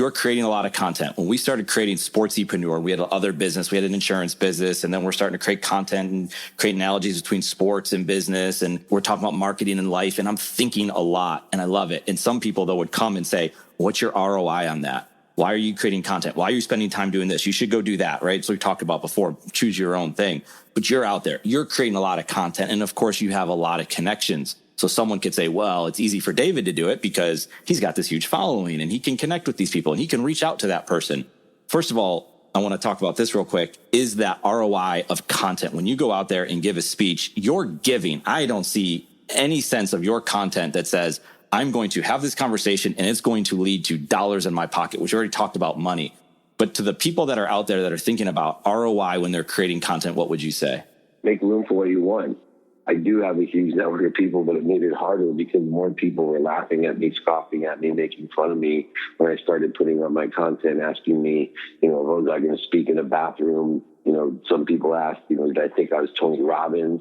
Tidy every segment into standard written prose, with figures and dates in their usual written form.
you're creating a lot of content. When we started creating Sportsepreneur, we had other business, we had an insurance business, and then we're starting to create content and create analogies between sports and business. And we're talking about marketing and life. And I'm thinking a lot and I love it. And some people though would come and say, what's your ROI on that? Why are you creating content? Why are you spending time doing this? You should go do that, right? So we talked about before, choose your own thing, but you're out there, you're creating a lot of content. And of course you have a lot of connections. So someone could say, well, it's easy for David to do it because he's got this huge following and he can connect with these people and he can reach out to that person. First of all, I want to talk about this real quick, is that ROI of content. When you go out there and give a speech, you're giving. I don't see any sense of your content that says, I'm going to have this conversation and it's going to lead to dollars in my pocket, which we already talked about money. But to the people that are out there that are thinking about ROI when they're creating content, what would you say? Make room for what you want. I do have a huge network of people, but it made it harder because more people were laughing at me, scoffing at me, making fun of me when I started putting up my content, asking me, was I going to speak in a bathroom? Some people asked, did I think I was Tony Robbins?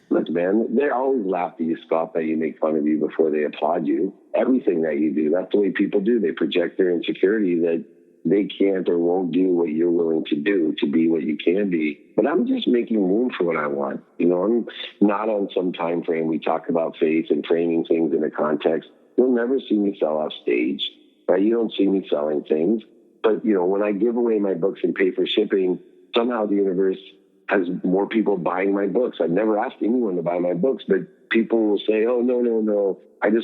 Look, man, they always laugh at you, scoff at you, make fun of you before they applaud you. Everything that you do, that's the way people do. They project their insecurity that they can't or won't do what you're willing to do to be what you can be. But I'm just making room for what I want. I'm not on some time frame. We talk about faith and framing things in a context. You'll never see me sell off stage, right? You don't see me selling things. But, when I give away my books and pay for shipping, somehow the universe has more people buying my books. I've never asked anyone to buy my books, but people will say, oh, no.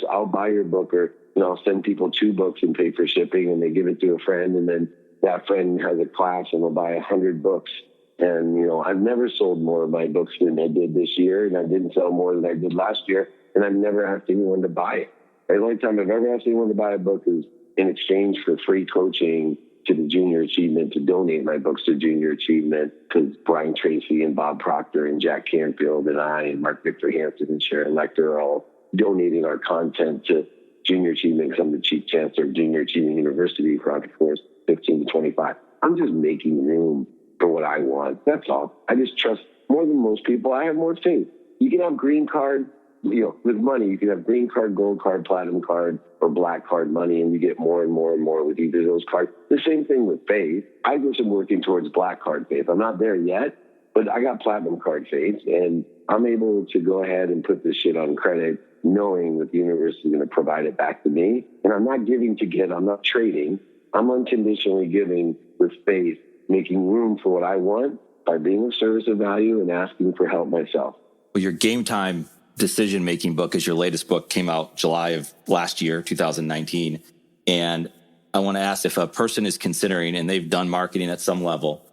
I'll buy your book, or I'll send people 2 books and pay for shipping, and they give it to a friend, and then that friend has a class and will buy 100 books. And, I've never sold more of my books than I did this year, and I didn't sell more than I did last year, and I've never asked anyone to buy it. The only time I've ever asked anyone to buy a book is in exchange for free coaching to the Junior Achievement, to donate my books to Junior Achievement, because Brian Tracy and Bob Proctor and Jack Canfield and I and Mark Victor Hansen and Sharon Lecter are all donating our content to Junior Achievement, because I'm the Chief Chancellor of Junior Achievement University for entrepreneurs 15 to 25. I'm just making room for what I want. That's all. I just trust more than most people. I have more faith. You can have green card, with money, you can have green card, gold card, platinum card, or black card money, and you get more and more and more with either of those cards. The same thing with faith. I just am working towards black card faith. I'm not there yet, but I got platinum card faith, and I'm able to go ahead and put this shit on credit, knowing that the universe is going to provide it back to me. And I'm not giving to get, I'm not trading. I'm unconditionally giving with faith, making room for what I want by being of service of value and asking for help myself. Well, your Game Time decision-making book is your latest book, came out July of last year, 2019. And I want to ask, if a person is considering, and they've done marketing at some level,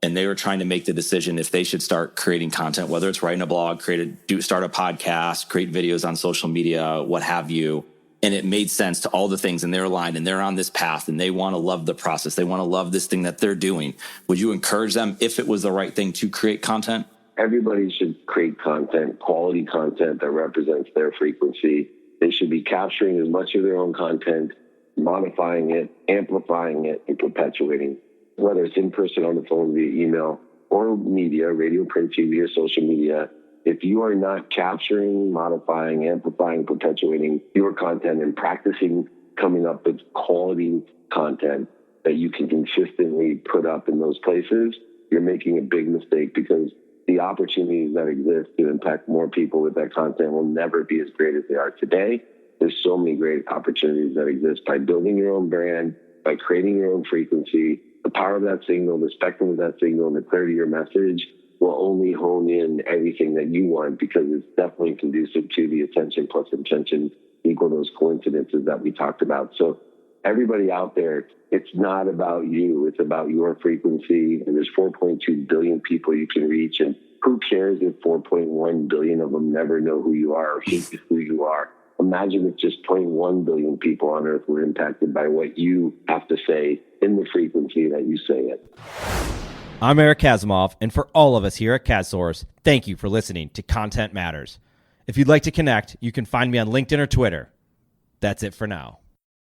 and they were trying to make the decision if they should start creating content, whether it's writing a blog, start a podcast, create videos on social media, what have you, and it made sense to all the things, and they're aligned and they're on this path and they want to love the process, they want to love this thing that they're doing, would you encourage them, if it was the right thing, to create content? Everybody should create content, quality content that represents their frequency. They should be capturing as much of their own content, modifying it, amplifying it, and perpetuating, whether it's in person, on the phone, via email, or media, radio, print, TV, or social media. If you are not capturing, modifying, amplifying, perpetuating your content and practicing coming up with quality content that you can consistently put up in those places, you're making a big mistake, because the opportunities that exist to impact more people with that content will never be as great as they are today. There's so many great opportunities that exist by building your own brand, by creating your own frequency. The power of that signal, the spectrum of that signal, and the clarity of your message will only hone in everything that you want, because it's definitely conducive to the attention plus intention equal those coincidences that we talked about. So everybody out there, it's not about you. It's about your frequency. And there's 4.2 billion people you can reach. And who cares if 4.1 billion of them never know who you are or who you are? Imagine if just 0.1 billion people on earth were impacted by what you have to say in the frequency that you say it. I'm Eric Kasimov, and for all of us here at CatSource, thank you for listening to Content Matters. If you'd like to connect, you can find me on LinkedIn or Twitter. That's it for now.